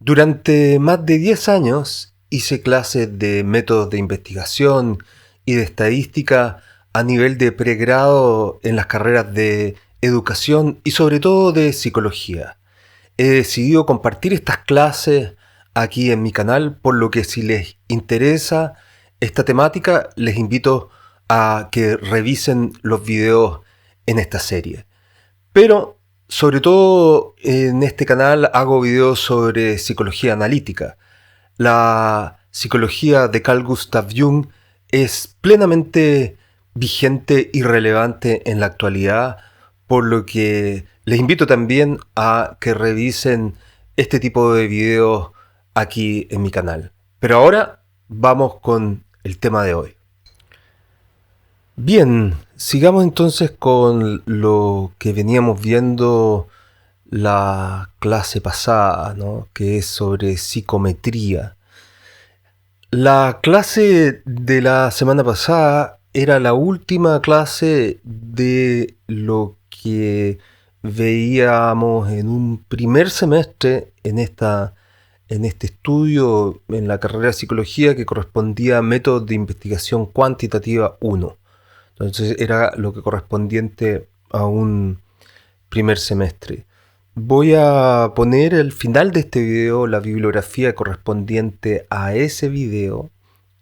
Durante más de 10 años hice clases de métodos de investigación y de estadística a nivel de pregrado en las carreras de educación y sobre todo de psicología. He decidido compartir estas clases aquí en mi canal, por lo que si les interesa esta temática, les invito a que revisen los videos en esta serie. Pero sobre todo en este canal hago videos sobre psicología analítica. La psicología de Carl Gustav Jung es plenamente vigente y relevante en la actualidad, por lo que les invito también a que revisen este tipo de videos aquí en mi canal. Pero ahora vamos con el tema de hoy. Bien, sigamos entonces con lo que veníamos viendo la clase pasada, ¿no? Que es sobre psicometría. La clase de la semana pasada era la última clase de lo que veíamos en un primer semestre en este estudio en la carrera de psicología que correspondía a métodos de investigación cuantitativa 1. Entonces era lo que correspondiente a un primer semestre. Voy a poner al final de este video la bibliografía correspondiente a ese video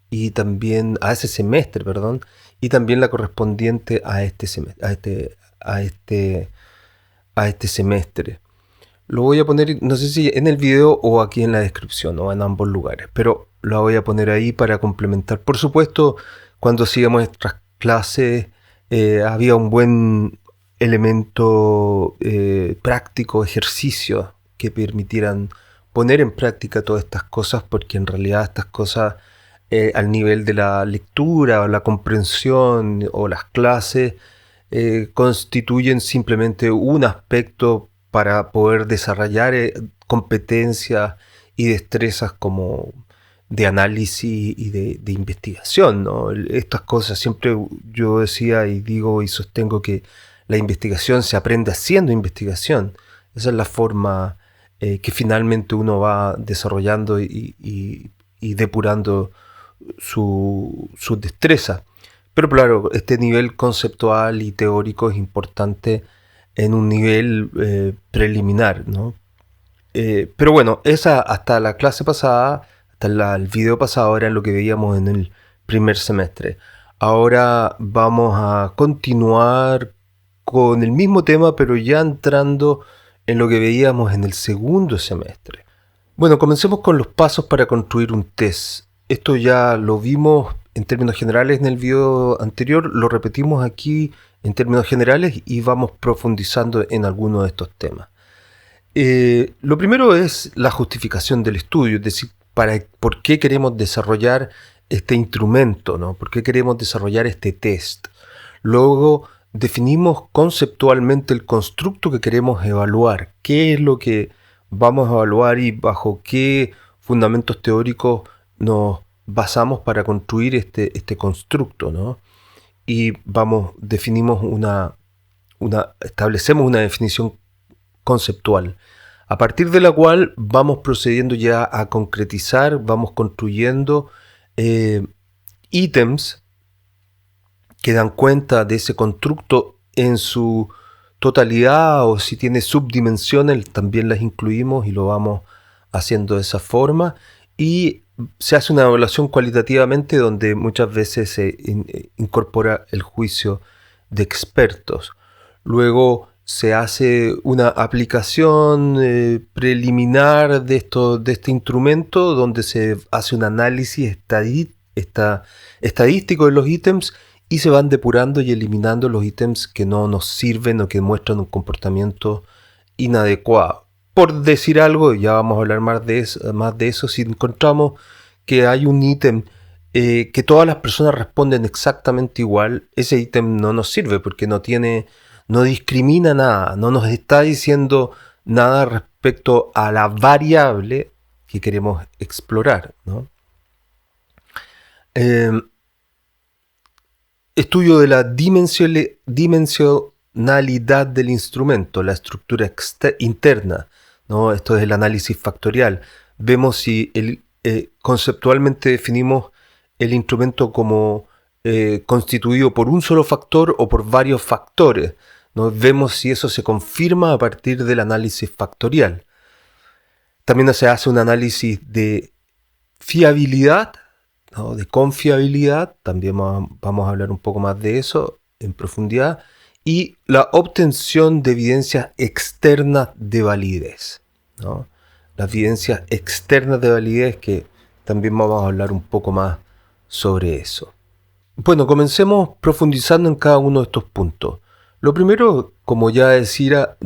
y también a ese semestre, perdón, y también la correspondiente a este semestre, a este semestre. Lo voy a poner, no sé si en el video o aquí en la descripción o en ambos lugares, pero lo voy a poner ahí para complementar. Por supuesto, cuando sigamos nuestras clases había un buen elemento práctico, ejercicio que permitieran poner en práctica todas estas cosas, porque en realidad estas cosas al nivel de la lectura o la comprensión o las clases constituyen simplemente un aspecto para poder desarrollar competencias y destrezas como de análisis y de investigación, ¿no? Estas cosas siempre yo decía y digo y sostengo que la investigación se aprende haciendo investigación. Esa es la forma que finalmente uno va desarrollando y depurando su destreza. Pero claro, este nivel conceptual y teórico es importante en un nivel preliminar, ¿no? Pero bueno, esa hasta la clase pasada, hasta el video pasado era lo que veíamos en el primer semestre. Ahora vamos a continuar con el mismo tema, pero ya entrando en lo que veíamos en el segundo semestre. Bueno, comencemos con los pasos para construir un test. Esto ya lo vimos en términos generales en el video anterior, lo repetimos aquí en términos generales y vamos profundizando en algunos de estos temas. Lo primero es la justificación del estudio, es decir, por qué queremos desarrollar este instrumento, ¿no? ¿Por qué queremos desarrollar este test? Luego definimos conceptualmente el constructo que queremos evaluar, qué es lo que vamos a evaluar y bajo qué fundamentos teóricos nos basamos para construir este constructo, ¿no? Y establecemos una definición conceptual, a partir de la cual vamos procediendo ya a concretizar, vamos construyendo ítems que dan cuenta de ese constructo en su totalidad, o si tiene subdimensiones también las incluimos y lo vamos haciendo de esa forma, y se hace una evaluación cualitativamente donde muchas veces se incorpora el juicio de expertos. Luego se hace una aplicación preliminar de este instrumento donde se hace un análisis estadístico de los ítems y se van depurando y eliminando los ítems que no nos sirven o que muestran un comportamiento inadecuado. Por decir algo, ya vamos a hablar más de eso, si encontramos que hay un ítem que todas las personas responden exactamente igual, ese ítem no nos sirve porque no discrimina nada, no nos está diciendo nada respecto a la variable que queremos explorar, ¿no? Estudio de la dimensionalidad del instrumento, la estructura interna, ¿no? Esto es el análisis factorial. vemos si conceptualmente definimos el instrumento como constituido por un solo factor o por varios factores, ¿no? Vemos si eso se confirma a partir del análisis factorial. También se hace un análisis de fiabilidad, ¿no? De confiabilidad, también vamos a hablar un poco más de eso en profundidad, y la obtención de evidencias externas de validez, ¿no? Las evidencias externas de validez, que también vamos a hablar un poco más sobre eso. Bueno, comencemos profundizando en cada uno de estos puntos. Lo primero, como ya decía,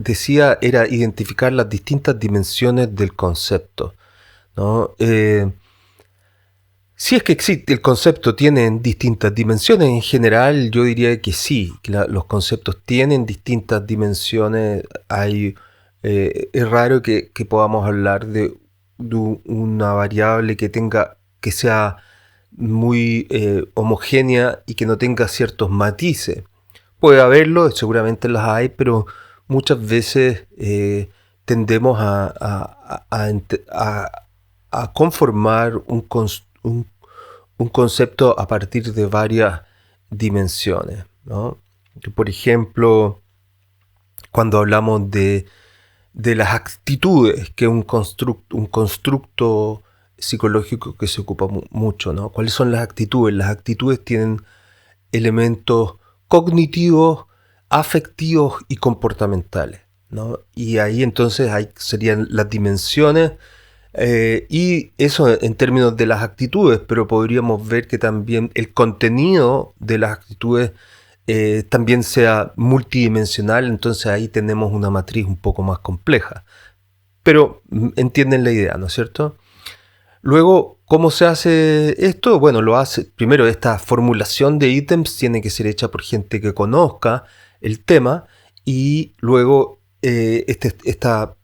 era identificar las distintas dimensiones del concepto, ¿no? Si es que existe, el concepto tiene distintas dimensiones, en general yo diría que sí, que los conceptos tienen distintas dimensiones. Es raro que podamos hablar de una variable que sea muy homogénea y que no tenga ciertos matices. Puede haberlo, seguramente las hay, pero muchas veces tendemos a conformar un concepto a partir de varias dimensiones, ¿no? Por ejemplo, cuando hablamos de las actitudes, que es un constructo psicológico que se ocupa mucho, ¿no? ¿Cuáles son las actitudes? Las actitudes tienen elementos cognitivos, afectivos y comportamentales, ¿no? Y ahí entonces serían las dimensiones, y eso en términos de las actitudes, pero podríamos ver que también el contenido de las actitudes también sea multidimensional, entonces ahí tenemos una matriz un poco más compleja. Pero entienden la idea, ¿no es cierto? Luego, ¿cómo se hace esto? Bueno, primero, esta formulación de ítems tiene que ser hecha por gente que conozca el tema, y luego esta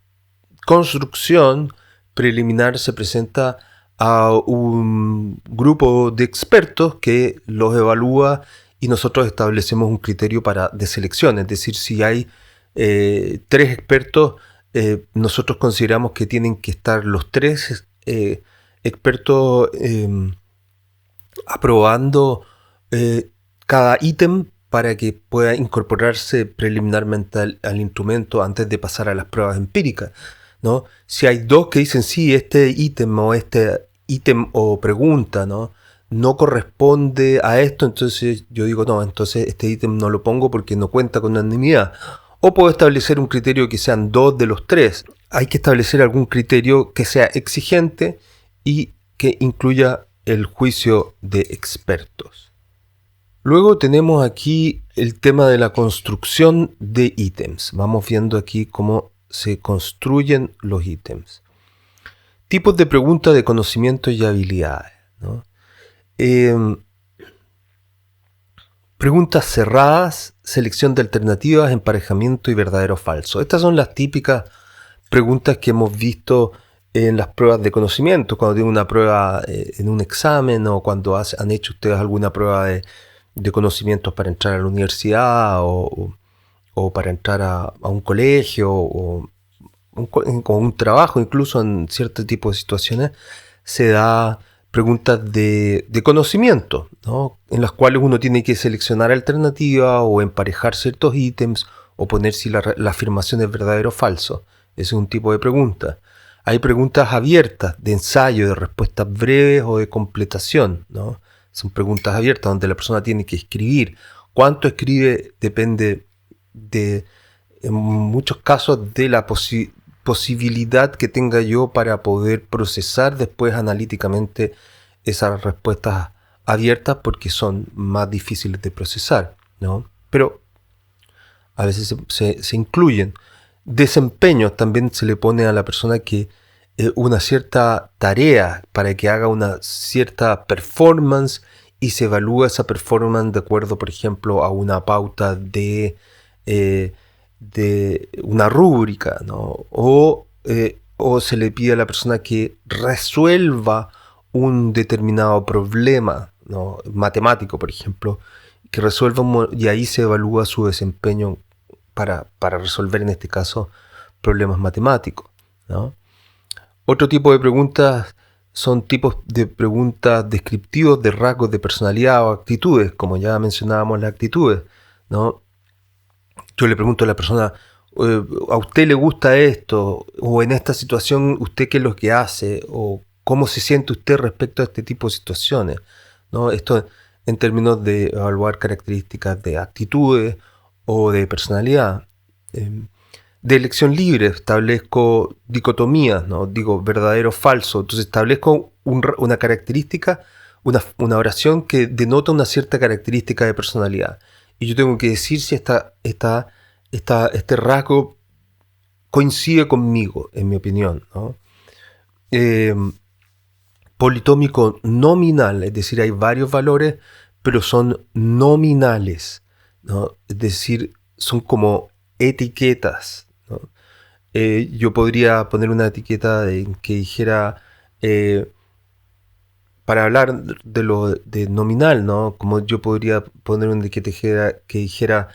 construcción preliminar se presenta a un grupo de expertos que los evalúa, y nosotros establecemos un criterio de selección. Es decir, si hay 3 expertos, nosotros consideramos que tienen que estar los 3 expertos aprobando cada ítem para que pueda incorporarse preliminarmente al instrumento antes de pasar a las pruebas empíricas, ¿no? Si hay 2 que dicen sí, este ítem o pregunta, no corresponde a esto, entonces yo digo no, entonces este ítem no lo pongo porque no cuenta con unanimidad. O puedo establecer un criterio que sean 2 de los 3. Hay que establecer algún criterio que sea exigente y que incluya el juicio de expertos. Luego tenemos aquí el tema de la construcción de ítems. Vamos viendo aquí cómo se construyen los ítems. Tipos de preguntas de conocimiento y habilidades, ¿no? Preguntas cerradas, selección de alternativas, emparejamiento y verdadero o falso. Estas son las típicas preguntas que hemos visto en las pruebas de conocimiento, cuando tienen una prueba en un examen, o cuando han hecho ustedes alguna prueba de conocimientos para entrar a la universidad o para entrar a un colegio o un trabajo, incluso en cierto tipo de situaciones, se da preguntas de conocimiento, ¿no? En las cuales uno tiene que seleccionar alternativas o emparejar ciertos ítems o poner si la afirmación es verdadero o falso. Ese es un tipo de pregunta. Hay preguntas abiertas de ensayo, de respuestas breves o de completación, ¿no? Son preguntas abiertas donde la persona tiene que escribir. ¿Cuánto escribe? Depende en muchos casos de la posibilidad que tenga yo para poder procesar después analíticamente esas respuestas abiertas, porque son más difíciles de procesar, ¿no? Pero a veces se incluyen. Desempeño, también se le pone a la persona que una cierta tarea para que haga una cierta performance, y se evalúa esa performance de acuerdo, por ejemplo, a una pauta de una rúbrica, ¿no? O se le pide a la persona que resuelva un determinado problema, ¿no? Matemático, por ejemplo, que resuelva y ahí se evalúa su desempeño para resolver, en este caso, problemas matemáticos, ¿no? Otro tipo de preguntas son tipos de preguntas descriptivos de rasgos de personalidad o actitudes, como ya mencionábamos las actitudes, ¿no? Yo le pregunto a la persona, ¿a usted le gusta esto? O en esta situación, ¿usted qué es lo que hace? O ¿cómo se siente usted respecto a este tipo de situaciones? ¿No? Esto en términos de evaluar características de actitudes o de personalidad. De elección libre establezco dicotomías, ¿no? Digo verdadero o falso. Entonces establezco una característica, una oración que denota una cierta característica de personalidad. Y yo tengo que decir si este rasgo coincide conmigo, en mi opinión, ¿no? Politómico nominal, es decir, hay varios valores, pero son nominales, ¿no? Es decir, son como etiquetas, ¿no? Yo podría poner una etiqueta en que dijera, para hablar de lo de nominal, ¿no? Como yo podría poner una etiqueta que dijera,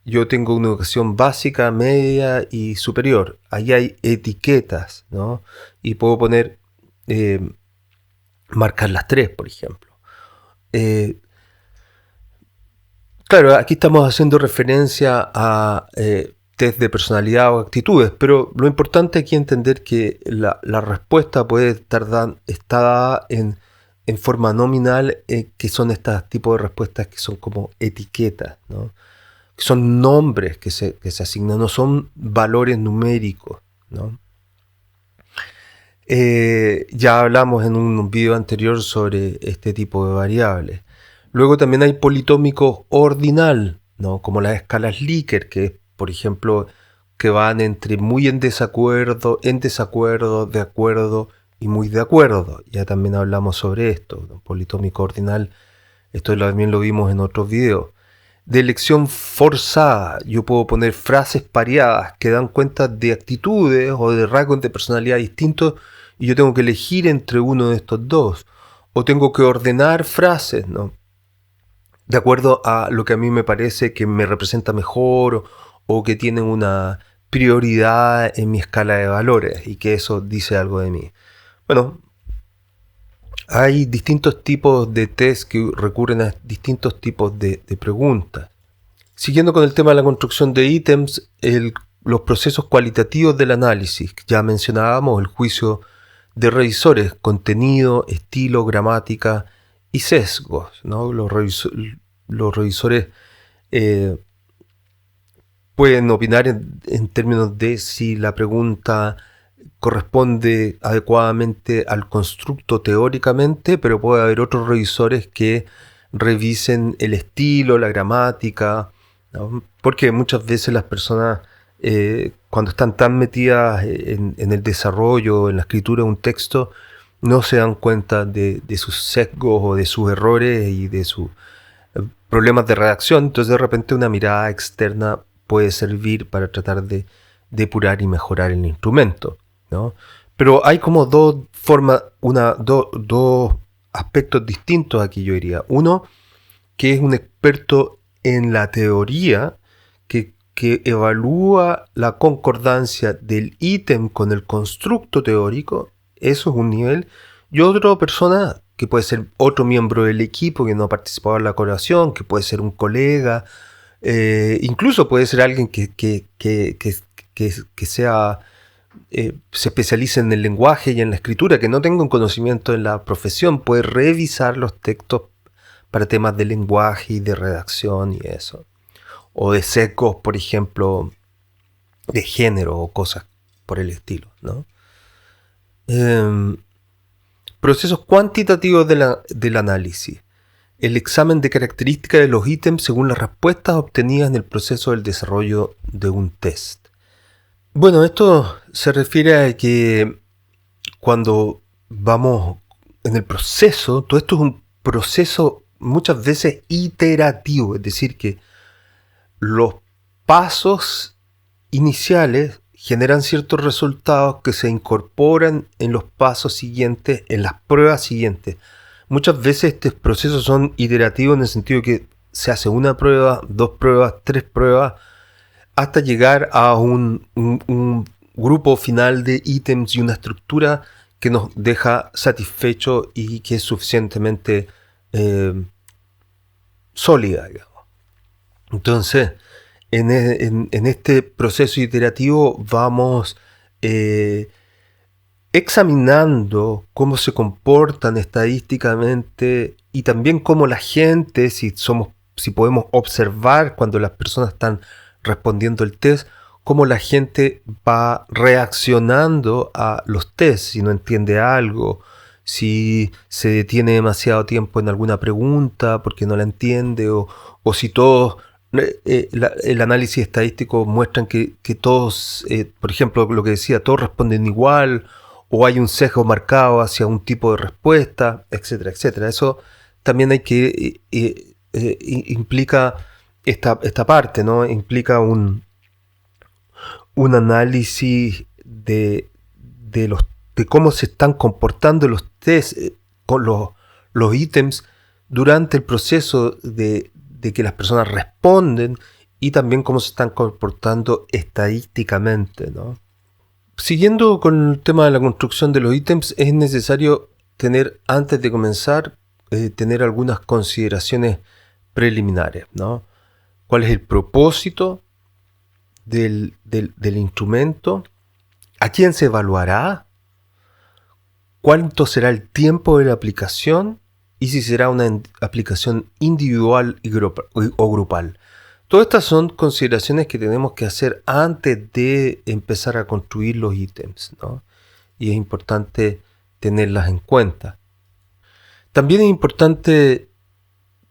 yo tengo una educación básica, media y superior. Ahí hay etiquetas, ¿no? Y puedo poner, marcar las tres, por ejemplo. Claro, aquí estamos haciendo referencia a test de personalidad o actitudes, pero lo importante aquí es entender que la respuesta puede estar dada en forma nominal, que son estos tipos de respuestas que son como etiquetas, ¿no? Que son nombres que se asignan, no son valores numéricos, ¿no? Ya hablamos en un video anterior sobre este tipo de variables. Luego también hay politómicos ordinal, ¿no? Como las escalas Likert, que por ejemplo, que van entre muy en desacuerdo, de acuerdo y muy de acuerdo. Ya también hablamos sobre esto, ¿no? Politómico ordinal, esto también lo vimos en otros videos. De elección forzada, yo puedo poner frases pareadas que dan cuenta de actitudes o de rasgos de personalidad distintos y yo tengo que elegir entre uno de estos dos. O tengo que ordenar frases, ¿no? De acuerdo a lo que a mí me parece que me representa mejor o que tienen una prioridad en mi escala de valores y que eso dice algo de mí. Bueno, hay distintos tipos de test que recurren a distintos tipos de preguntas. Siguiendo con el tema de la construcción de ítems, los procesos cualitativos del análisis. Ya mencionábamos el juicio de revisores, contenido, estilo, gramática y sesgos, ¿no? Los revisores pueden opinar en términos de si la pregunta corresponde adecuadamente al constructo teóricamente, pero puede haber otros revisores que revisen el estilo, la gramática, ¿no? Porque muchas veces las personas, cuando están tan metidas en el desarrollo, en la escritura de un texto, no se dan cuenta de sus sesgos o de sus errores y de sus problemas de redacción. Entonces de repente una mirada externa puede servir para tratar de depurar y mejorar el instrumento, ¿no? Pero hay como dos aspectos distintos aquí, yo diría. Uno, que es un experto en la teoría, que evalúa la concordancia del ítem con el constructo teórico. Eso es un nivel. Y otra persona, que puede ser otro miembro del equipo que no ha participado en la colaboración, que puede ser un colega, incluso puede ser alguien que sea, se especialice en el lenguaje y en la escritura, que no tenga un conocimiento en la profesión, puede revisar los textos para temas de lenguaje y de redacción y eso. O de sesgos, por ejemplo, de género o cosas por el estilo, ¿no? Procesos cuantitativos del análisis. El examen de características de los ítems según las respuestas obtenidas en el proceso del desarrollo de un test. Bueno, esto se refiere a que cuando vamos en el proceso, todo esto es un proceso muchas veces iterativo, es decir, que los pasos iniciales generan ciertos resultados que se incorporan en los pasos siguientes, en las pruebas siguientes. Muchas veces estos procesos son iterativos en el sentido que se hace una prueba, dos pruebas, tres pruebas, hasta llegar a un grupo final de ítems y una estructura que nos deja satisfecho y que es suficientemente sólida, digamos. Entonces, en este proceso iterativo vamos examinando cómo se comportan estadísticamente y también cómo la gente, si podemos observar cuando las personas están respondiendo el test, cómo la gente va reaccionando a los tests, si no entiende algo, si se detiene demasiado tiempo en alguna pregunta porque no la entiende, o si todos el análisis estadístico muestran que todos, por ejemplo, lo que decía, todos responden igual, o hay un sesgo marcado hacia un tipo de respuesta, etcétera, etcétera. Eso también hay que implica esta parte, ¿no? Implica un análisis de cómo se están comportando los test con los ítems durante el proceso de que las personas responden y también cómo se están comportando estadísticamente, ¿no? Siguiendo con el tema de la construcción de los ítems, es necesario tener, antes de comenzar, tener algunas consideraciones preliminares, ¿no? ¿Cuál es el propósito del instrumento? ¿A quién se evaluará? ¿Cuánto será el tiempo de la aplicación? Y si será una aplicación individual o grupal. Todas estas son consideraciones que tenemos que hacer antes de empezar a construir los ítems, ¿no? Y es importante tenerlas en cuenta. También es importante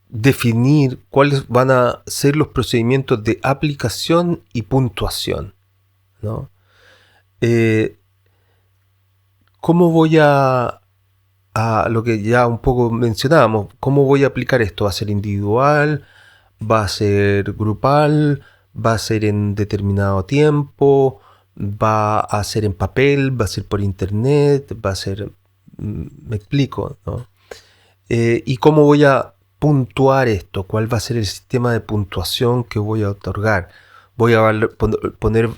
definir cuáles van a ser los procedimientos de aplicación y puntuación, ¿no? ¿Cómo voy a lo que ya un poco mencionábamos? ¿Cómo voy a aplicar esto? ¿Va a ser individual? ¿Va a ser grupal? ¿Va a ser en determinado tiempo? ¿Va a ser en papel? ¿Va a ser por internet? ¿Va a ser...? Me explico, ¿no? ¿Y cómo voy a puntuar esto? ¿Cuál va a ser el sistema de puntuación que voy a otorgar? Voy a poner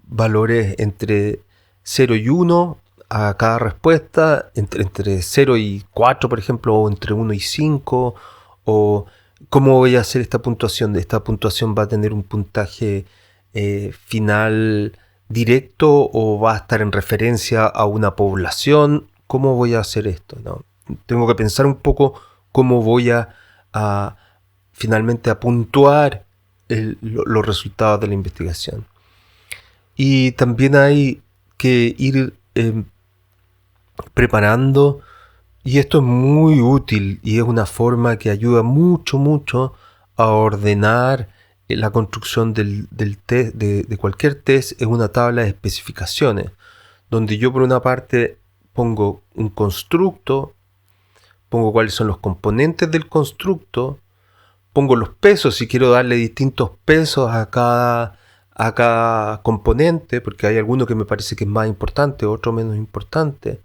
valores entre 0 y 1 a cada respuesta, entre 0 y 4, por ejemplo, o entre 1 y 5, o cómo voy a hacer esta puntuación. Esta puntuación va a tener un puntaje final directo o va a estar en referencia a una población. ¿Cómo voy a hacer esto, no? Tengo que pensar un poco cómo voy a finalmente a puntuar los resultados de la investigación. Y también hay que ir preparando, y esto es muy útil y es una forma que ayuda mucho, mucho a ordenar la construcción del test, de cualquier test, es una tabla de especificaciones, donde yo por una parte pongo un constructo, pongo cuáles son los componentes del constructo, pongo los pesos, si quiero darle distintos pesos a cada componente, porque hay alguno que me parece que es más importante, otro menos importante.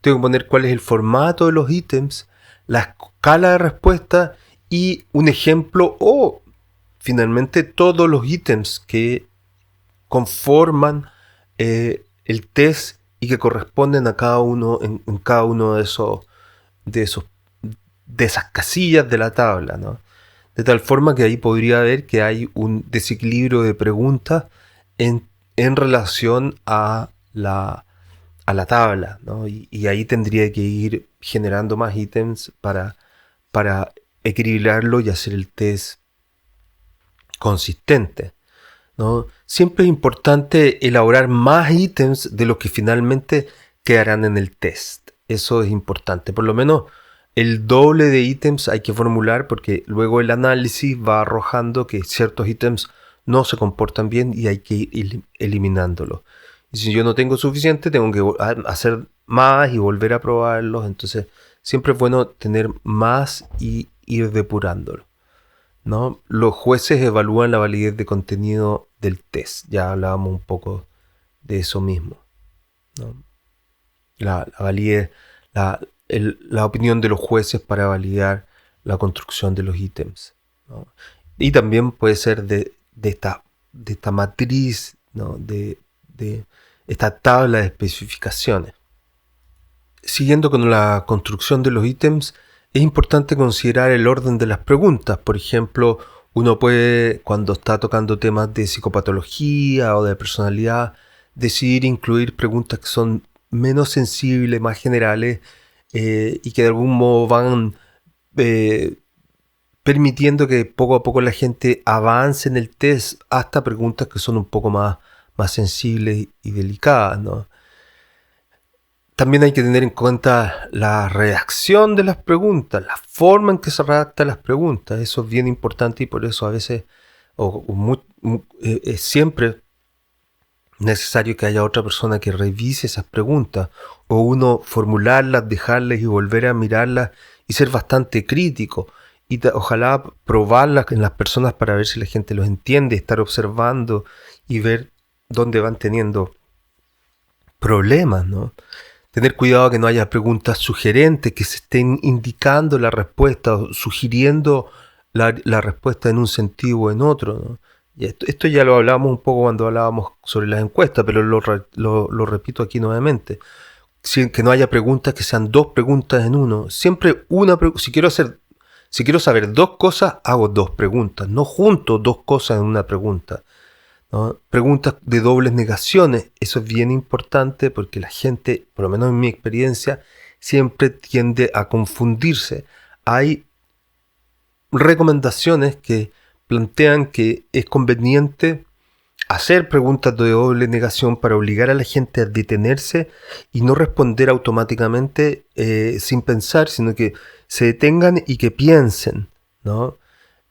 Tengo que poner cuál es el formato de los ítems, la escala de respuesta y un ejemplo o finalmente todos los ítems que conforman el test y que corresponden a cada uno en cada uno de esas casillas de la tabla, ¿no? De tal forma que ahí podría ver que hay un desequilibrio de preguntas en relación a la tabla, ¿no? Y ahí tendría que ir generando más ítems para equilibrarlo y hacer el test consistente, ¿no? Siempre es importante elaborar más ítems de los que finalmente quedarán en el test. Eso es importante. Por lo menos el doble de ítems hay que formular, porque luego el análisis va arrojando que ciertos ítems no se comportan bien y hay que ir eliminándolos. Y si yo no tengo suficiente, tengo que hacer más y volver a probarlos. Entonces siempre es bueno tener más y ir depurándolo, ¿no? Los jueces evalúan la validez de contenido del test. Ya hablábamos un poco de eso mismo, ¿no? La validez, la opinión de los jueces para validar la construcción de los ítems, ¿no? Y también puede ser de esta matriz, ¿no? esta tabla de especificaciones. Siguiendo con la construcción de los ítems, es importante considerar el orden de las preguntas. Por ejemplo, uno puede, cuando está tocando temas de psicopatología o de personalidad, decidir incluir preguntas que son menos sensibles, más generales, y que de algún modo van permitiendo que poco a poco la gente avance en el test hasta preguntas que son un poco más sensibles y delicadas, ¿no? También hay que tener en cuenta la redacción de las preguntas, la forma en que se redactan las preguntas. Eso es bien importante y por eso a veces es siempre necesario que haya otra persona que revise esas preguntas o uno formularlas, dejarlas y volver a mirarlas y ser bastante crítico y ojalá probarlas en las personas para ver si la gente los entiende, estar observando y ver dónde van teniendo problemas, ¿no? Tener cuidado que no haya preguntas sugerentes que se estén indicando la respuesta o sugiriendo la respuesta en un sentido o en otro, ¿no? Y esto ya lo hablábamos un poco cuando hablábamos sobre las encuestas, pero lo repito aquí nuevamente. Que no haya preguntas que sean dos preguntas en uno. Siempre si quiero saber dos cosas, hago dos preguntas. No junto dos cosas en una pregunta, ¿no? Preguntas de dobles negaciones, eso es bien importante porque la gente, por lo menos en mi experiencia, siempre tiende a confundirse. Hay recomendaciones que plantean que es conveniente hacer preguntas de doble negación para obligar a la gente a detenerse y no responder automáticamente sin pensar, sino que se detengan y que piensen, ¿no?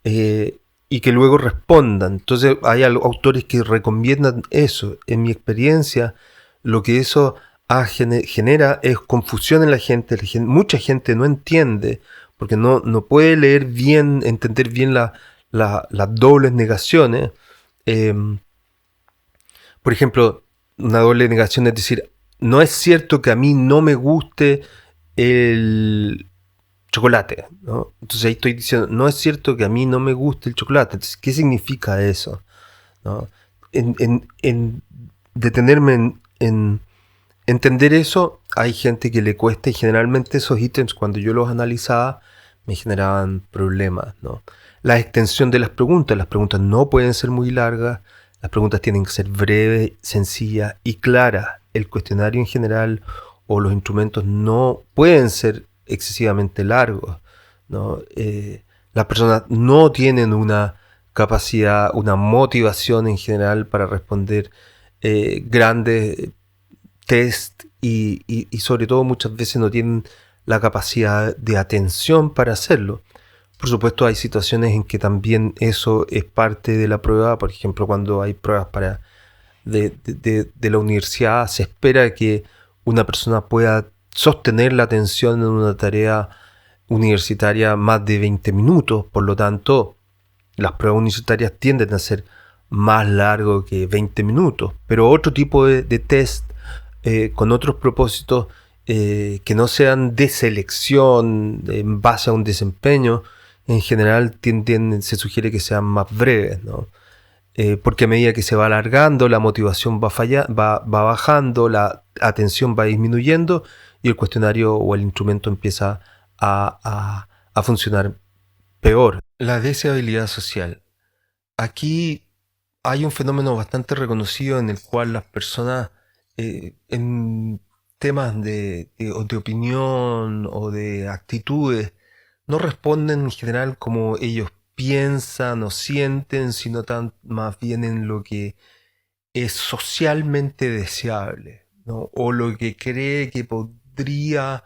Y que luego respondan. Entonces hay autores que recomiendan eso. En mi experiencia, lo que eso genera es confusión en la gente. Mucha gente no entiende, porque no puede leer bien, entender bien las dobles negaciones. Por ejemplo, una doble negación es decir, no es cierto que a mí no me guste el chocolate, ¿no? Entonces ahí estoy diciendo, no es cierto que a mí no me guste el chocolate. Entonces, ¿qué significa eso? ¿No? En detenerme en entender eso, hay gente que le cuesta y generalmente esos ítems cuando yo los analizaba me generaban problemas, ¿no? La extensión de las preguntas no pueden ser muy largas, las preguntas tienen que ser breves, sencillas y claras. El cuestionario en general o los instrumentos no pueden ser excesivamente largos, ¿no? Las personas no tienen una capacidad, una motivación en general para responder grandes test y sobre todo muchas veces no tienen la capacidad de atención para hacerlo. Por supuesto hay situaciones en que también eso es parte de la prueba, por ejemplo cuando hay pruebas de la universidad se espera que una persona pueda sostener la atención en una tarea universitaria más de 20 minutos, por lo tanto las pruebas universitarias tienden a ser más largo que 20 minutos, pero otro tipo de test con otros propósitos que no sean de selección en base a un desempeño, en general se sugiere que sean más breves, ¿no? Porque a medida que se va alargando, la motivación va bajando, la atención va disminuyendo y el cuestionario o el instrumento empieza a funcionar peor. La deseabilidad social. Aquí hay un fenómeno bastante reconocido en el cual las personas en temas de opinión o de actitudes no responden en general como ellos piensan o sienten, sino más bien en lo que es socialmente deseable, ¿no? O lo que cree que podría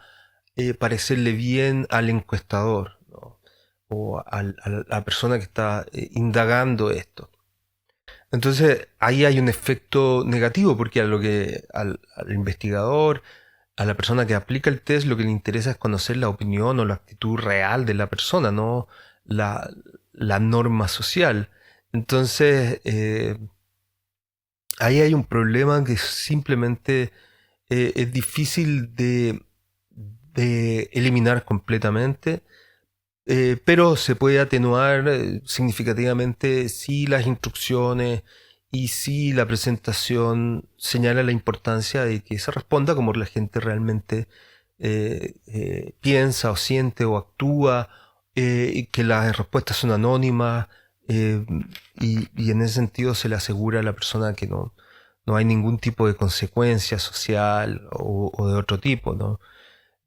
parecerle bien al encuestador, ¿no? O a la persona que está indagando esto. Entonces ahí hay un efecto negativo porque al investigador, a la persona que aplica el test, lo que le interesa es conocer la opinión o la actitud real de la persona, no la, la norma social. Entonces ahí hay un problema que simplemente es difícil de eliminar completamente. Pero se puede atenuar significativamente si las instrucciones y sí la presentación señala la importancia de que se responda como la gente realmente piensa o siente o actúa, y que las respuestas son anónimas, eh, y en ese sentido se le asegura a la persona que no hay ningún tipo de consecuencia social o de otro tipo, ¿no?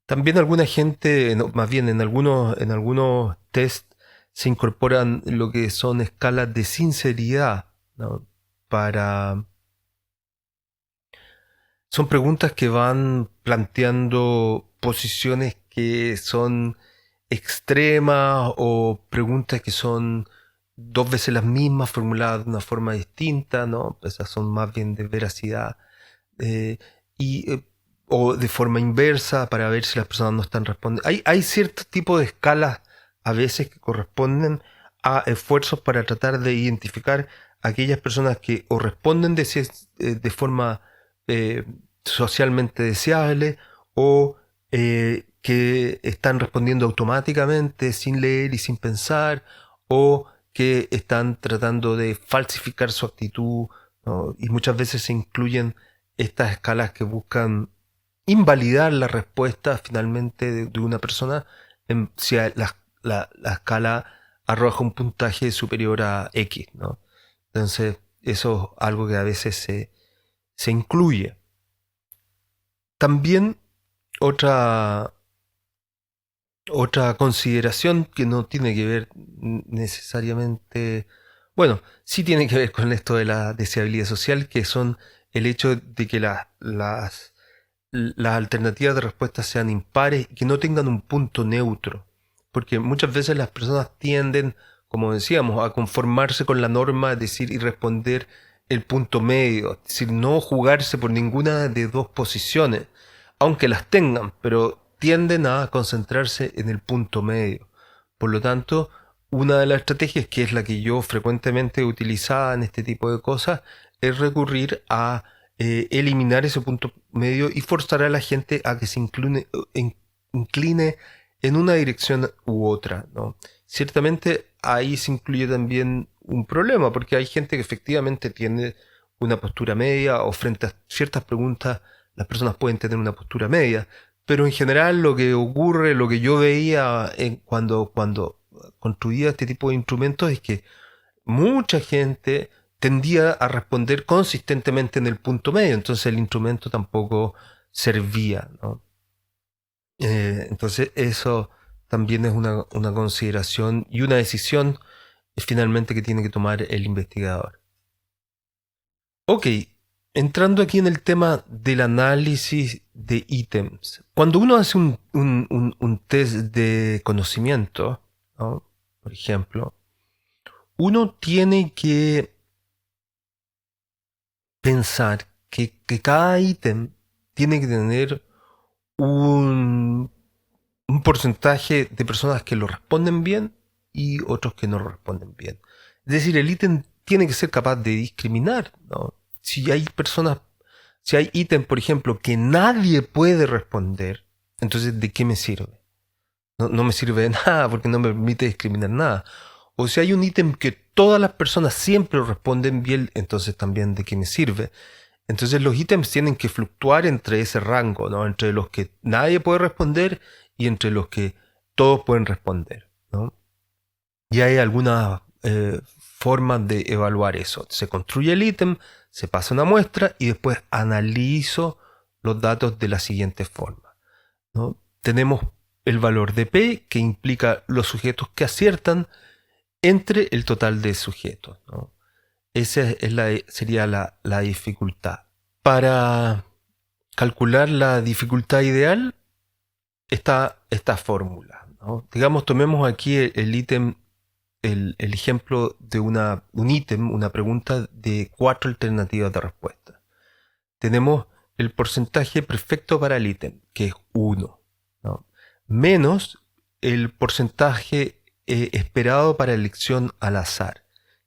También alguna gente, no, más bien en algunos test se incorporan lo que son escalas de sinceridad, ¿no? Para, son preguntas que van planteando posiciones que son extremas o preguntas que son dos veces las mismas formuladas de una forma distinta, ¿no? Esas son más bien de veracidad, eh, y, o de forma inversa para ver si las personas no están respondiendo. Hay cierto tipo de escalas a veces que corresponden a esfuerzos para tratar de identificar aquellas personas que o responden de forma eh, socialmente deseable o que están respondiendo automáticamente sin leer y sin pensar, o que están tratando de falsificar su actitud, ¿no? Y muchas veces se incluyen estas escalas que buscan invalidar la respuesta finalmente de una persona si la escala arroja un puntaje superior a X, ¿no? Entonces, eso es algo que a veces se incluye. También otra, otra consideración que no tiene que ver necesariamente, bueno, sí tiene que ver con esto de la deseabilidad social, que son el hecho de que las alternativas de respuesta sean impares y que no tengan un punto neutro. Porque muchas veces las personas tienden, como decíamos, a conformarse con la norma, es decir, y responder el punto medio, es decir, no jugarse por ninguna de dos posiciones, aunque las tengan, pero tienden a concentrarse en el punto medio. Por lo tanto, una de las estrategias, que es la que yo frecuentemente utilizaba en este tipo de cosas, es recurrir a eliminar ese punto medio y forzar a la gente a que se incline en una dirección u otra, ¿no? Ciertamente ahí se incluye también un problema, porque hay gente que efectivamente tiene una postura media, o frente a ciertas preguntas las personas pueden tener una postura media, pero en general lo que ocurre, lo que yo veía cuando construía este tipo de instrumentos, es que mucha gente tendía a responder consistentemente en el punto medio, entonces el instrumento tampoco servía, ¿no? Entonces eso también es una consideración y una decisión finalmente que tiene que tomar el investigador. Ok, entrando aquí en el tema del análisis de ítems. Cuando uno hace un test de conocimiento, ¿no? Por ejemplo, uno tiene que pensar que cada ítem tiene que tener un, un porcentaje de personas que lo responden bien y otros que no lo responden bien. Es decir, el ítem tiene que ser capaz de discriminar, ¿no? Si hay personas, si hay ítem, por ejemplo, que nadie puede responder, entonces ¿de qué me sirve? No me sirve de nada, porque no me permite discriminar nada. O si hay un ítem que todas las personas siempre responden bien, entonces también ¿de qué me sirve? Entonces los ítems tienen que fluctuar entre ese rango, ¿no? Entre los que nadie puede responder y entre los que todos pueden responder, ¿no? Y hay algunas formas de evaluar eso. Se construye el ítem, se pasa una muestra y después analizo los datos de la siguiente forma, ¿no? Tenemos el valor de P, que implica los sujetos que aciertan entre el total de sujetos, ¿no? Esa sería la dificultad. Para calcular la dificultad ideal está esta fórmula, ¿no? Digamos, tomemos aquí el ítem, el ejemplo de un ítem, una pregunta de 4 alternativas de respuesta. Tenemos el porcentaje perfecto para el ítem, que es 1, ¿no? Menos el porcentaje esperado para elección al azar,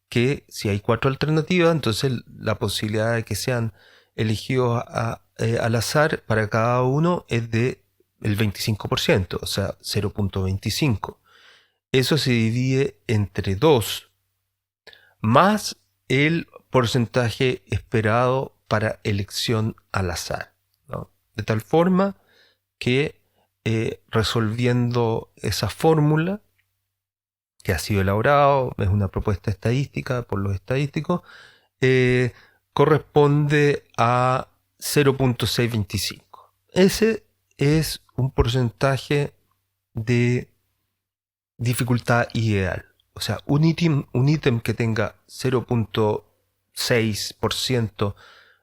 que si hay 4 alternativas, entonces la posibilidad de que sean elegidos al azar para cada uno es de el 25%, o sea, 0.25. Eso se divide entre 2 más el porcentaje esperado para elección al azar, ¿no? De tal forma que resolviendo esa fórmula que ha sido elaborado, es una propuesta estadística por los estadísticos, corresponde a 0.625. Ese es un porcentaje de dificultad ideal. O sea, un ítem que tenga 0.6%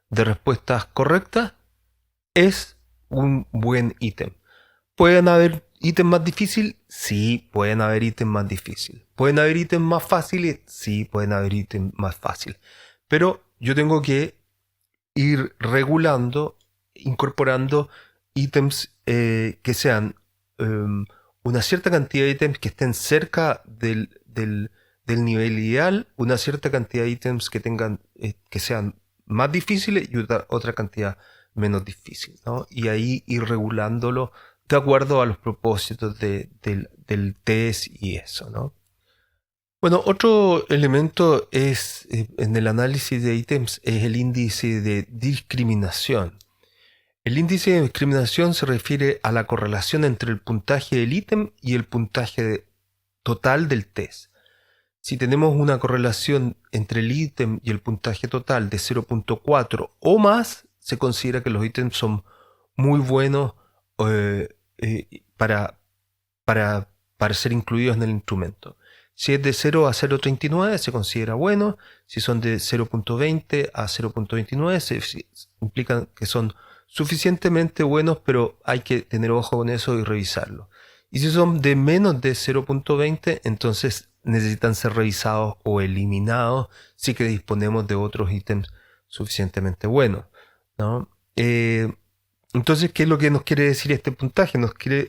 de respuestas correctas es un buen ítem. ¿Pueden haber ítems más difíciles? Sí, pueden haber ítems más difíciles. ¿Pueden haber ítems más fáciles? Sí, pueden haber ítems más fáciles. Pero yo tengo que ir regulando, incorporando ítems que sean una cierta cantidad de ítems que estén cerca del nivel ideal, una cierta cantidad de ítems que tengan que sean más difíciles y otra cantidad menos difícil, ¿no? Y ahí ir regulándolo de acuerdo a los propósitos del test y eso, ¿no? Bueno, otro elemento es en el análisis de ítems es el índice de discriminación. El índice de discriminación se refiere a la correlación entre el puntaje del ítem y el puntaje total del test. Si tenemos una correlación entre el ítem y el puntaje total de 0.4 o más, se considera que los ítems son muy buenos para ser incluidos en el instrumento. Si es de 0 a 0.39 se considera bueno. Si son de 0.20 a 0.29 se implican que son suficientemente buenos, pero hay que tener ojo con eso y revisarlo. Y si son de menos de 0.20, entonces necesitan ser revisados o eliminados si que disponemos de otros ítems suficientemente buenos, ¿no? Entonces, ¿qué es lo que nos quiere decir este puntaje? Nos quiere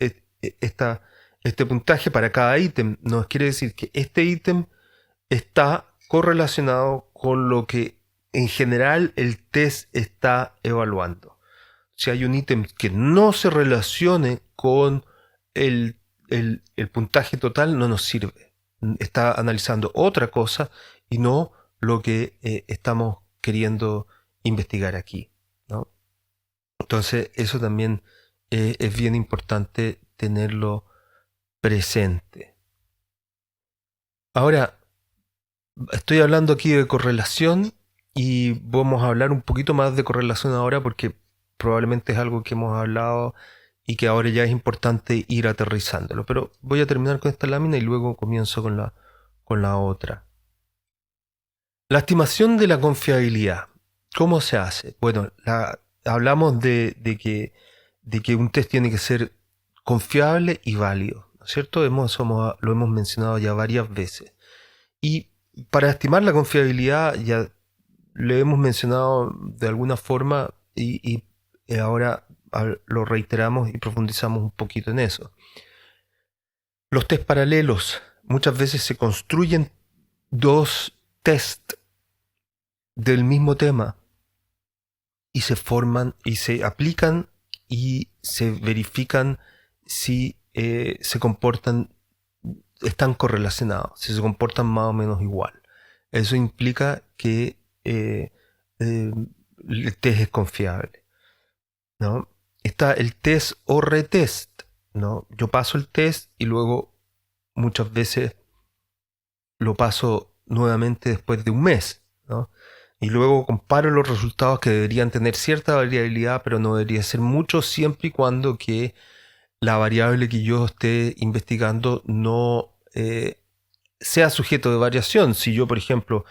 este puntaje para cada ítem nos quiere decir que este ítem está correlacionado con lo que en general el test está evaluando. Si hay un ítem que no se relacione con el puntaje total, no nos sirve. Está analizando otra cosa y no lo que estamos queriendo investigar aquí, ¿no? Entonces, eso también es bien importante tenerlo presente. Ahora, estoy hablando aquí de correlación y vamos a hablar un poquito más de correlación ahora porque probablemente es algo que hemos hablado y que ahora ya es importante ir aterrizándolo. Pero voy a terminar con esta lámina y luego comienzo con la otra. La estimación de la confiabilidad. ¿Cómo se hace? Bueno, hablamos de que un test tiene que ser confiable y válido, ¿no es cierto? Lo hemos mencionado ya varias veces. Y para estimar la confiabilidad ya lo hemos mencionado de alguna forma y ahora lo reiteramos y profundizamos un poquito en eso. Los test paralelos. Muchas veces se construyen dos test del mismo tema y se forman y se aplican y se verifican si se comportan, están correlacionados, si se comportan más o menos igual. Eso implica que el test es confiable, ¿no? Está el test o retest, ¿no? Yo paso el test y luego muchas veces lo paso nuevamente después de un mes, ¿no? Y luego comparo los resultados que deberían tener cierta variabilidad, pero no debería ser mucho, siempre y cuando que la variable que yo esté investigando no sea sujeto de variación. Si yo, por ejemplo,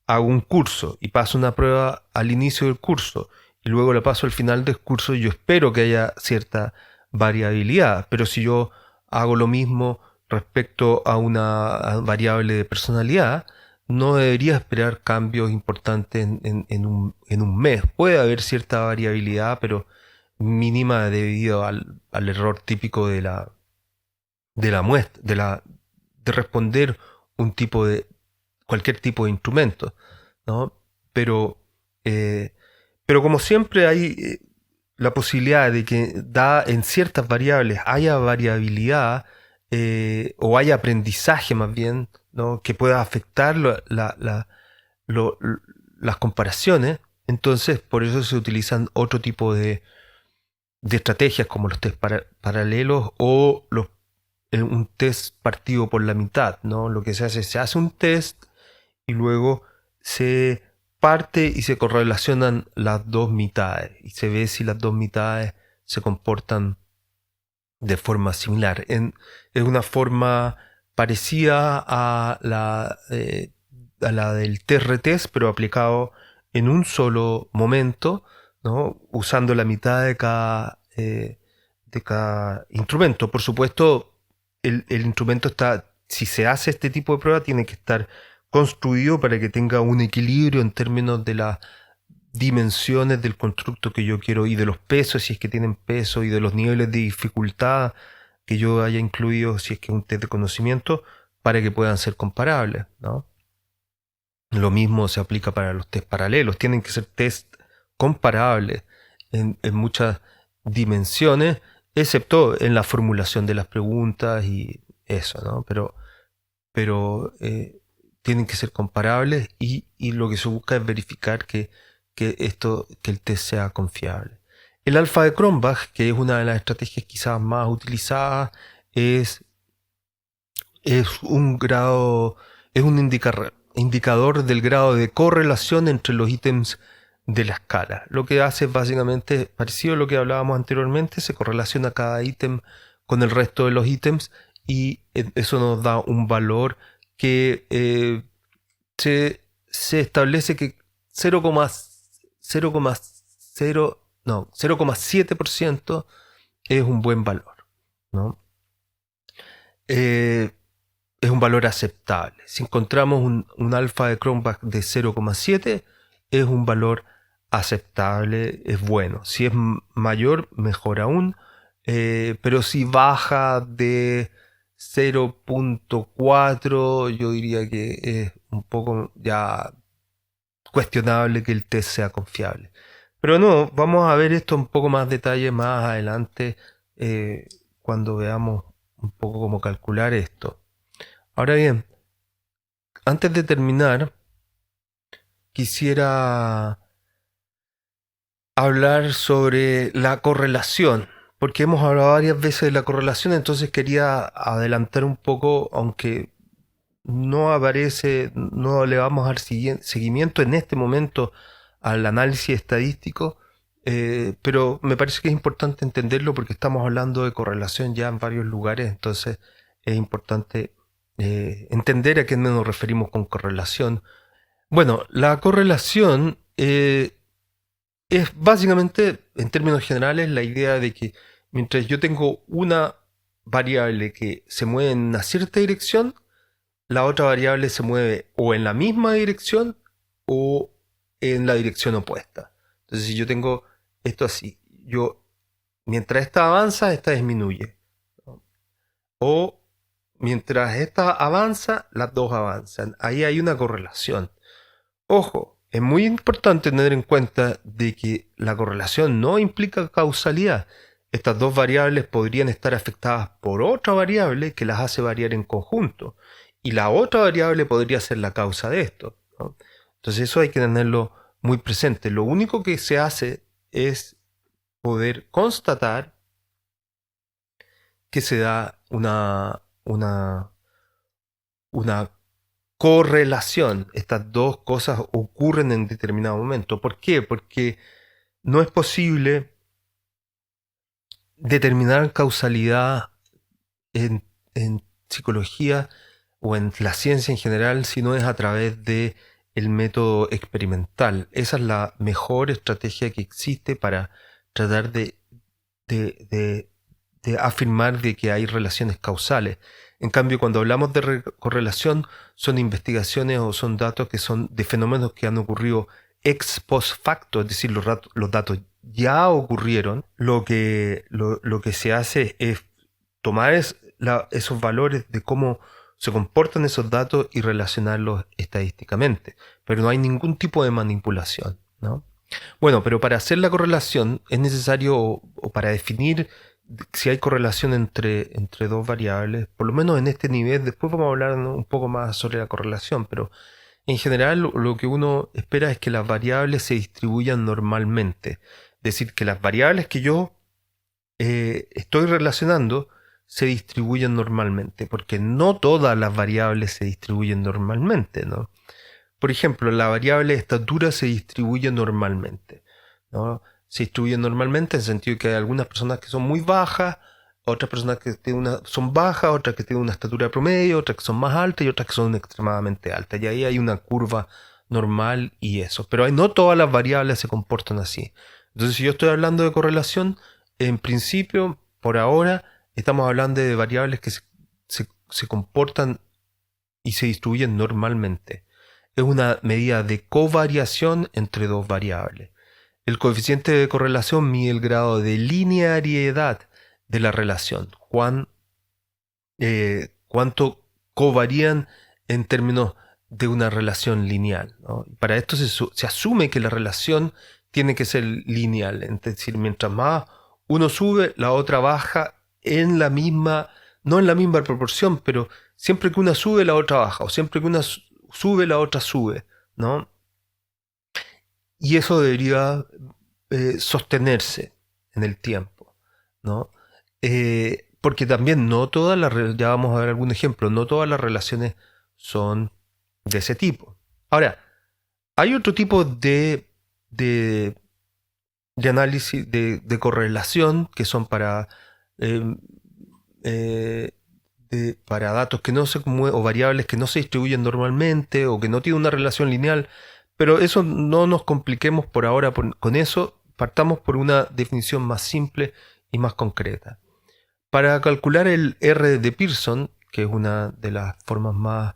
hago un curso y paso una prueba al inicio del curso y luego la paso al final del curso, yo espero que haya cierta variabilidad. Pero si yo hago lo mismo respecto a una variable de personalidad, no debería esperar cambios importantes en un mes. Puede haber cierta variabilidad, pero mínima debido al error típico de la muestra, de responder cualquier tipo de instrumento, ¿no? Pero como siempre hay la posibilidad de que en ciertas variables haya variabilidad o haya aprendizaje más bien, ¿no? Que pueda afectar las comparaciones, entonces por eso se utilizan otro tipo de estrategias como los test paralelos o un test partido por la mitad, ¿no? Lo que se hace un test y luego se parte y se correlacionan las dos mitades y se ve si las dos mitades se comportan de forma similar. Es una forma parecida a la del test-retest, pero aplicado en un solo momento, ¿no? Usando la mitad de cada instrumento. Por supuesto, el instrumento está, si se hace este tipo de prueba, tiene que estar construido para que tenga un equilibrio en términos de las dimensiones del constructo que yo quiero y de los pesos, si es que tienen peso, y de los niveles de dificultad que yo haya incluido, si es que es un test de conocimiento, para que puedan ser comparables, ¿no? Lo mismo se aplica para los test paralelos, tienen que ser test comparables en muchas dimensiones, excepto en la formulación de las preguntas y eso, ¿no? Pero tienen que ser comparables y lo que se busca es verificar que el test sea confiable. El alfa de Cronbach, que es una de las estrategias quizás más utilizadas, es un grado, es un indicador del grado de correlación entre los ítems de la escala. Lo que hace es básicamente parecido a lo que hablábamos anteriormente, se correlaciona cada ítem con el resto de los ítems y eso nos da un valor que se establece que 0,7% es un buen valor, ¿no? Es un valor aceptable. Si encontramos un alfa de Cronbach de 0,7, es un valor aceptable, es bueno. Si es mayor, mejor aún. Pero si baja de 0,4, yo diría que es un poco ya cuestionable que el test sea confiable. Pero no, vamos a ver esto un poco más detalle más adelante cuando veamos un poco cómo calcular esto. Ahora bien, antes de terminar, quisiera hablar sobre la correlación, porque hemos hablado varias veces de la correlación, entonces quería adelantar un poco, aunque no aparece, no le vamos a dar seguimiento en este momento al análisis estadístico, pero me parece que es importante entenderlo porque estamos hablando de correlación ya en varios lugares, entonces es importante entender a qué nos referimos con correlación. Bueno, la correlación es básicamente, en términos generales, la idea de que mientras yo tengo una variable que se mueve en una cierta dirección, la otra variable se mueve o en la misma dirección o en la dirección opuesta. Entonces, si yo tengo esto así, mientras esta avanza, esta disminuye, ¿no? O mientras esta avanza, las dos avanzan. Ahí hay una correlación. Ojo, es muy importante tener en cuenta de que la correlación no implica causalidad. Estas dos variables podrían estar afectadas por otra variable que las hace variar en conjunto. Y la otra variable podría ser la causa de esto, ¿no? Entonces eso hay que tenerlo muy presente. Lo único que se hace es poder constatar que se da una correlación. Estas dos cosas ocurren en determinado momento. ¿Por qué? Porque no es posible determinar causalidad en psicología o en la ciencia en general si no es a través de el método experimental. Esa es la mejor estrategia que existe para tratar de afirmar de que hay relaciones causales. En cambio, cuando hablamos de correlación, son investigaciones o son datos que son de fenómenos que han ocurrido ex post facto, es decir, los datos ya ocurrieron. Lo que se hace es tomar esos valores de cómo se comportan esos datos y relacionarlos estadísticamente. Pero no hay ningún tipo de manipulación, ¿no? Bueno, pero para hacer la correlación es necesario, o para definir si hay correlación entre dos variables, por lo menos en este nivel, después vamos a hablar un poco más sobre la correlación, pero En general, lo que uno espera es que las variables se distribuyan normalmente. Es decir, que las variables que yo estoy relacionando se distribuyen normalmente, porque no todas las variables se distribuyen normalmente, ¿no? Por ejemplo, la variable estatura se distribuye normalmente, ¿no? Se distribuye normalmente en el sentido que hay algunas personas que son muy bajas, otras personas que son bajas, otras que tienen una estatura promedio, otras que son más altas y otras que son extremadamente altas. Y ahí hay una curva normal y eso. Pero no todas las variables se comportan así. Entonces, si yo estoy hablando de correlación, en principio, por ahora, estamos hablando de variables que se comportan y se distribuyen normalmente. Es una medida de covariación entre dos variables. El coeficiente de correlación mide el grado de linealidad de la relación. Cuánto covarían en términos de una relación lineal, ¿no? Para esto se asume que la relación tiene que ser lineal. Es decir, mientras más uno sube, la otra baja en la misma, no en la misma proporción, pero siempre que una sube, la otra baja, o siempre que una sube, la otra sube, ¿no? Y eso debería sostenerse en el tiempo, ¿no? Porque también no todas ya vamos a ver algún ejemplo, no todas las relaciones son de ese tipo. Ahora, hay otro tipo de, de análisis, de correlación, que son eh, eh, para datos que no se o variables que no se distribuyen normalmente o que no tienen una relación lineal. Pero eso no nos compliquemos por ahora con eso. Partamos por una definición más simple y más concreta. Para calcular el R de Pearson, que es una de las formas más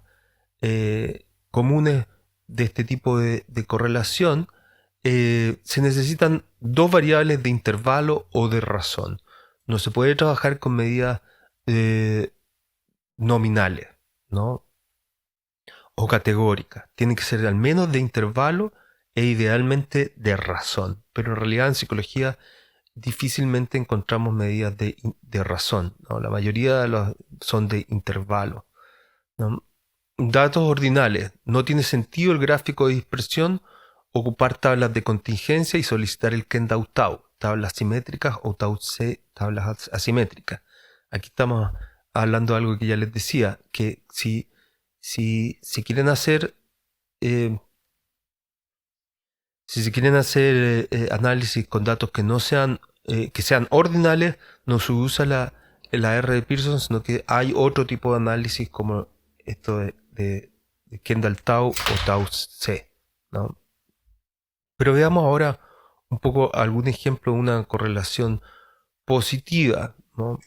comunes de este tipo de correlación, se necesitan dos variables de intervalo o de razón. No se puede trabajar con medidas nominales, ¿no? O categóricas. Tiene que ser al menos de intervalo e idealmente de razón. Pero en realidad en psicología difícilmente encontramos medidas de razón, ¿no? La mayoría son de intervalo, ¿no? Datos ordinales. No tiene sentido el gráfico de dispersión ocupar tablas de contingencia y solicitar el Kendall-Tau, tablas simétricas o Tau-C, tablas asimétricas. Aquí estamos hablando de algo que ya les decía, que si quieren hacer eh, si se quieren hacer análisis con datos que sean ordinales, no se usa la R de Pearson, sino que hay otro tipo de análisis como esto de Kendall-Tau o Tau-C, ¿no? Pero veamos ahora un poco algún ejemplo de una correlación positiva, ¿no?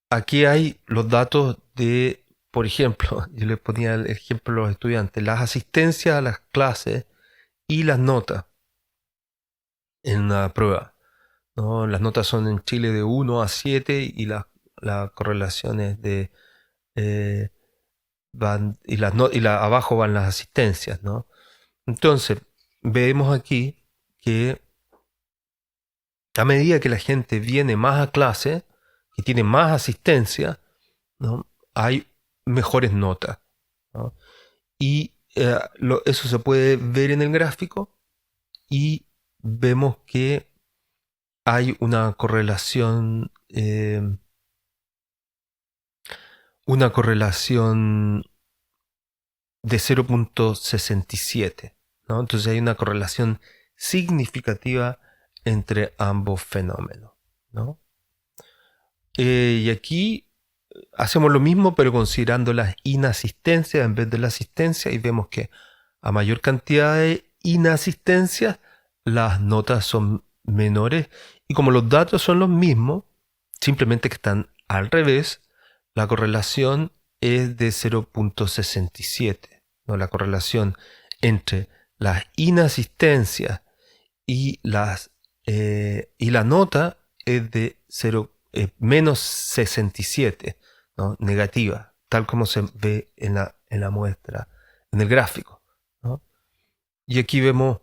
Aquí hay los datos de, por ejemplo, yo les ponía el ejemplo a los estudiantes, las asistencias a las clases y las notas en una prueba, ¿no? Las notas son en Chile de 1 a 7 y la correlación es eh, abajo van las asistencias, ¿no? Entonces, vemos aquí que a medida que la gente viene más a clase y tiene más asistencia, ¿no? Hay mejores notas, ¿no? Y eso se puede ver en el gráfico y vemos que hay una correlación de 0,67, ¿no? Entonces hay una correlación significativa entre ambos fenómenos, ¿no? Y aquí hacemos lo mismo, pero considerando las inasistencias en vez de la asistencia, y vemos que a mayor cantidad de inasistencias, las notas son menores, y como los datos son los mismos, simplemente que están al revés, la correlación es de 0,67, ¿no? La correlación entre las inasistencias y la nota es de menos 67, ¿no? Negativa, tal como se ve en la muestra, en el gráfico, ¿no? Y aquí vemos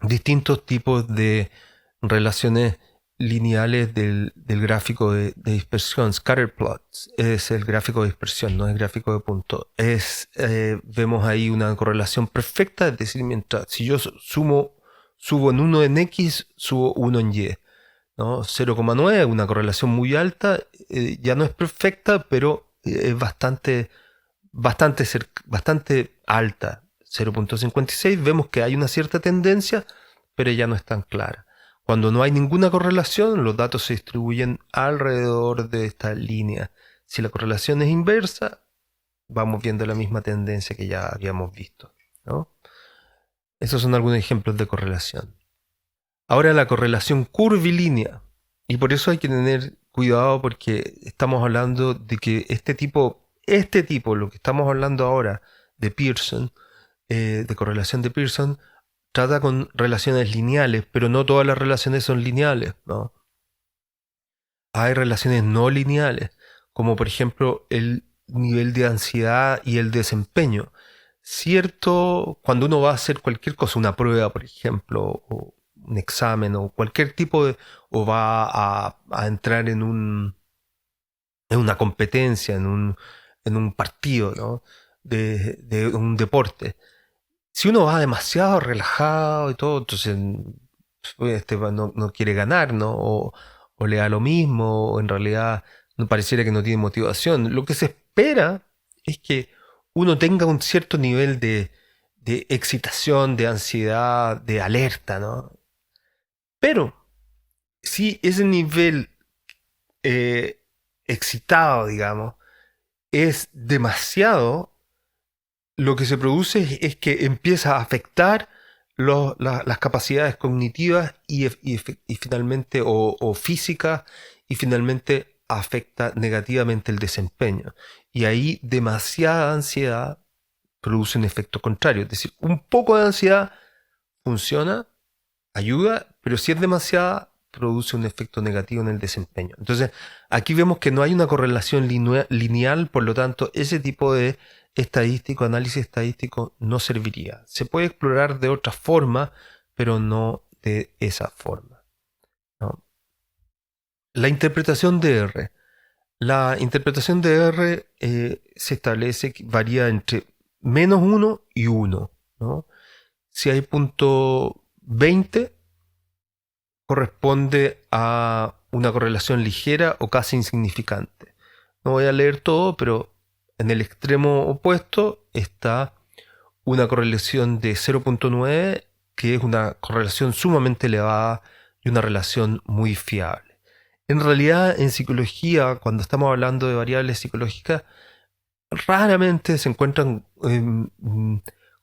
distintos tipos de relaciones lineales del gráfico de dispersión, scatter plots, es el gráfico de dispersión, no es el gráfico de punto. Vemos ahí una correlación perfecta, es decir, mientras si yo subo en 1 en X, subo 1 en Y, ¿no? 0,9, una correlación muy alta, ya no es perfecta, pero es bastante alta. 0,56, vemos que hay una cierta tendencia, pero ya no es tan clara. Cuando no hay ninguna correlación, los datos se distribuyen alrededor de esta línea. Si la correlación es inversa, vamos viendo la misma tendencia que ya habíamos visto, ¿no? Esos son algunos ejemplos de correlación. Ahora la correlación curvilínea. Y por eso hay que tener cuidado porque estamos hablando de que este tipo, lo que estamos hablando ahora de Pearson, de correlación de Pearson, trata con relaciones lineales, pero no todas las relaciones son lineales, ¿no? Hay relaciones no lineales, como por ejemplo el nivel de ansiedad y el desempeño. Cierto, cuando uno va a hacer cualquier cosa, una prueba, por ejemplo, o un examen, o cualquier tipo de, o va a entrar en una competencia, en un partido, ¿no? De un deporte. Si uno va demasiado relajado y todo, entonces no quiere ganar, ¿no? O le da lo mismo, o en realidad no pareciera que no tiene motivación. Lo que se espera es que uno tenga un cierto nivel de excitación, de ansiedad, de alerta, ¿no? Pero si ese nivel eh, excitado, digamos, es demasiado, lo que se produce es que empieza a afectar las capacidades cognitivas y finalmente, o físicas, y finalmente afecta negativamente el desempeño. Y ahí demasiada ansiedad produce un efecto contrario. Es decir, un poco de ansiedad funciona, ayuda, pero si es demasiada, produce un efecto negativo en el desempeño. Entonces, aquí vemos que no hay una correlación lineal, por lo tanto, ese tipo de análisis estadístico no serviría. Se puede explorar de otra forma, pero no de esa forma, ¿no? La interpretación de R. La interpretación de R se establece que varía entre -1 y 1, ¿no? Si hay punto 20, corresponde a una correlación ligera o casi insignificante. No voy a leer todo, pero en el extremo opuesto está una correlación de 0,9, que es una correlación sumamente elevada y una relación muy fiable. En realidad, en psicología, cuando estamos hablando de variables psicológicas, raramente se encuentran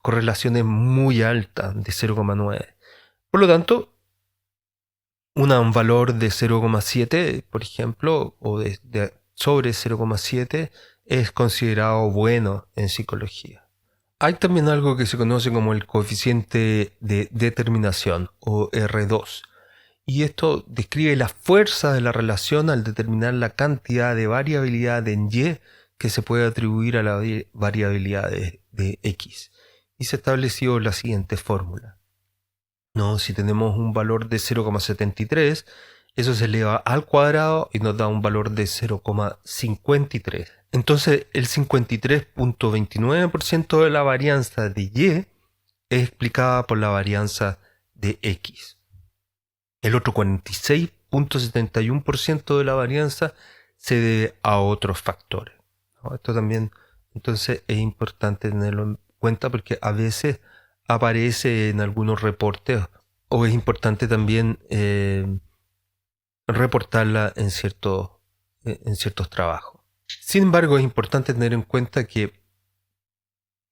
correlaciones muy altas de 0,9. Por lo tanto, un valor de 0,7, por ejemplo, o sobre 0,7 es considerado bueno en psicología. Hay también algo que se conoce como el coeficiente de determinación, o R2, y esto describe la fuerza de la relación al determinar la cantidad de variabilidad en Y que se puede atribuir a la variabilidad de X. Y se estableció la siguiente fórmula, ¿no? Si tenemos un valor de 0,73, eso se eleva al cuadrado y nos da un valor de 0,53. Entonces, el 53,29% de la varianza de Y es explicada por la varianza de X. El otro 46,71% de la varianza se debe a otros factores, ¿no? Esto también, entonces, es importante tenerlo en cuenta porque a veces aparece en algunos reportes, o es importante también reportarla en ciertos trabajos. Sin embargo, es importante tener en cuenta que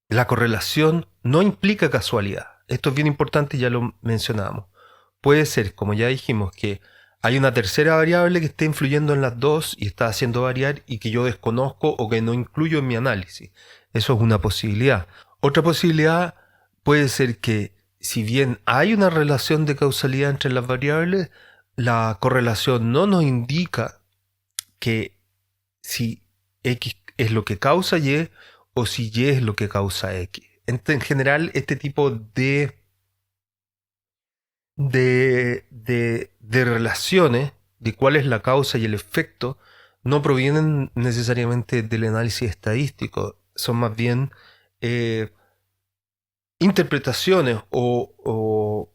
la correlación no implica casualidad. Esto es bien importante y ya lo mencionamos. Puede ser, como ya dijimos, que hay una tercera variable que esté influyendo en las dos y está haciendo variar y que yo desconozco o que no incluyo en mi análisis. Eso es una posibilidad. Otra posibilidad puede ser que, si bien hay una relación de causalidad entre las variables, la correlación no nos indica que si X es lo que causa Y o si Y es lo que causa X. En general, este tipo de de relaciones, de cuál es la causa y el efecto, no provienen necesariamente del análisis estadístico, son más bien eh, interpretaciones o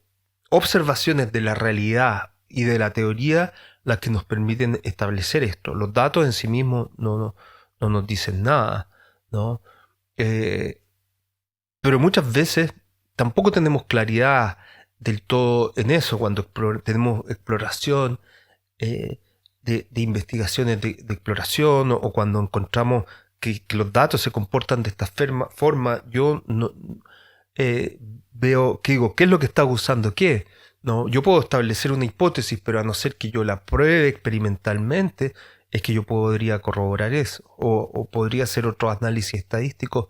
observaciones de la realidad y de la teoría las que nos permiten establecer esto. Los datos en sí mismos no nos dicen nada, ¿no? Eh, pero muchas veces tampoco tenemos claridad del todo en eso, cuando tenemos exploración, de investigaciones de exploración, o cuando encontramos que los datos se comportan de esta forma, yo no, eh, veo, que digo, ¿qué es lo que está usando qué? No, yo puedo establecer una hipótesis, pero a no ser que yo la pruebe experimentalmente, es que yo podría corroborar eso, o podría hacer otro análisis estadístico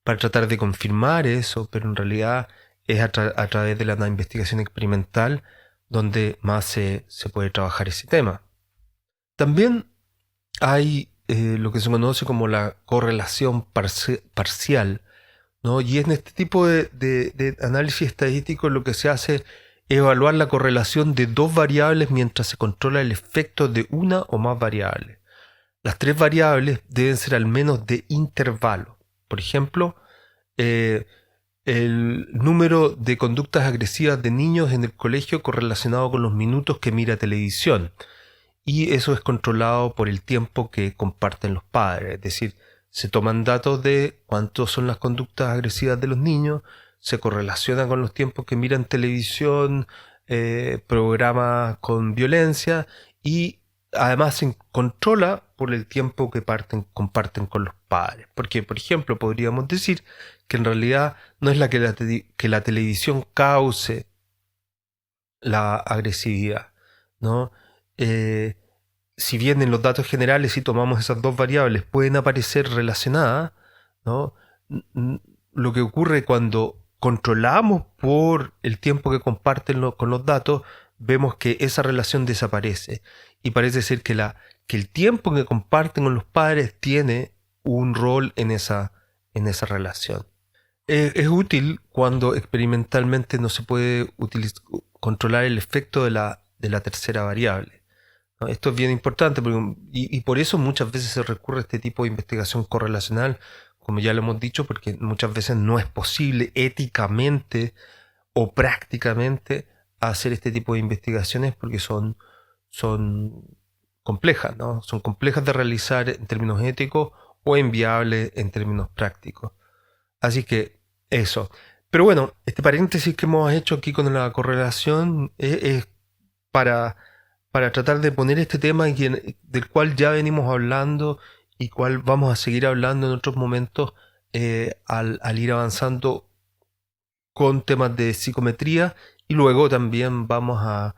para tratar de confirmar eso, pero en realidad es a través de la investigación experimental donde más se puede trabajar ese tema. También hay lo que se conoce como la correlación parcial, ¿no? Y en este tipo de análisis estadístico lo que se hace es evaluar la correlación de dos variables mientras se controla el efecto de una o más variables. Las tres variables deben ser al menos de intervalo. Por ejemplo, eh, el número de conductas agresivas de niños en el colegio correlacionado con los minutos que mira televisión. Y eso es controlado por el tiempo que comparten los padres. Es decir, se toman datos de cuántos son las conductas agresivas de los niños, se correlaciona con los tiempos que miran televisión, programas con violencia, y además se controla por el tiempo que comparten con los padres. Porque, por ejemplo, podríamos decir que en realidad no es que la televisión cause la agresividad, ¿no? Eh, si bien en los datos generales, si tomamos esas dos variables, pueden aparecer relacionadas, ¿no? Lo que ocurre cuando controlamos por el tiempo que comparten con los datos, vemos que esa relación desaparece. Y parece ser que el tiempo que comparten con los padres tiene un rol en esa relación. Es útil cuando experimentalmente no se puede controlar el efecto de la tercera variable, ¿no? Esto es bien importante y por eso muchas veces se recurre a este tipo de investigación correlacional, como ya lo hemos dicho, porque muchas veces no es posible éticamente o prácticamente hacer este tipo de investigaciones porque son complejas, ¿no? Son complejas de realizar en términos éticos o inviables en términos prácticos. Así que eso. Pero bueno, este paréntesis que hemos hecho aquí con la correlación es para, para tratar de poner este tema del cual ya venimos hablando y cual vamos a seguir hablando en otros momentos, al ir avanzando con temas de psicometría, y luego también vamos a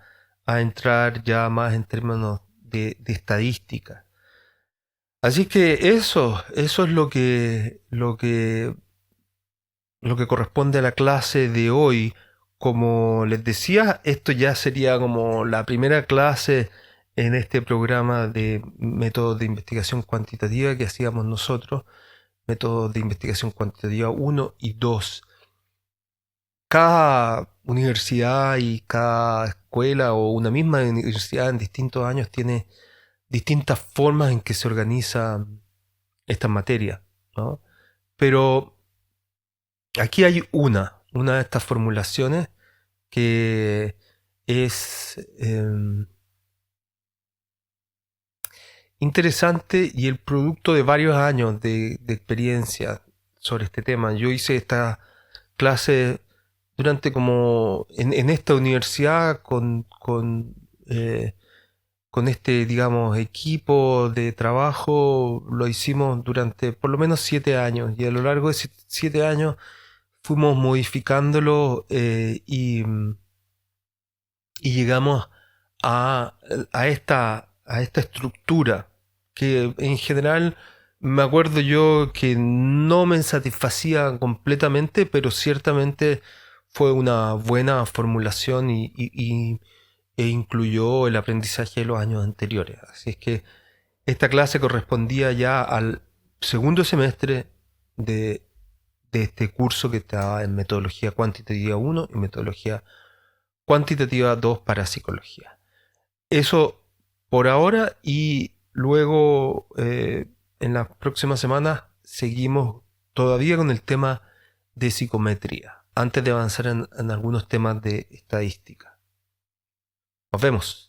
entrar ya más en términos de estadística. Así que eso es lo que corresponde a la clase de hoy. Como les decía, esto ya sería como la primera clase en este programa de métodos de investigación cuantitativa que hacíamos nosotros, métodos de investigación cuantitativa 1 y 2. Cada universidad y cada escuela o una misma universidad en distintos años tiene distintas formas en que se organiza estas materias, ¿no? Pero aquí hay una de estas formulaciones que es interesante y el producto de varios años de experiencia sobre este tema. Yo hice esta clase durante como en esta universidad con este, digamos, equipo de trabajo. Lo hicimos durante por lo menos 7 años, y a lo largo de 7 años fuimos modificándolo, y llegamos a, a esta estructura que en general me acuerdo yo que no me satisfacía completamente, pero ciertamente fue una buena formulación e incluyó el aprendizaje de los años anteriores. Así es que esta clase correspondía ya al segundo semestre de este curso que estaba en metodología cuantitativa 1 y metodología cuantitativa 2 para psicología. Eso por ahora, y luego en las próximas semanas seguimos todavía con el tema de psicometría, antes de avanzar en algunos temas de estadística. Nos vemos.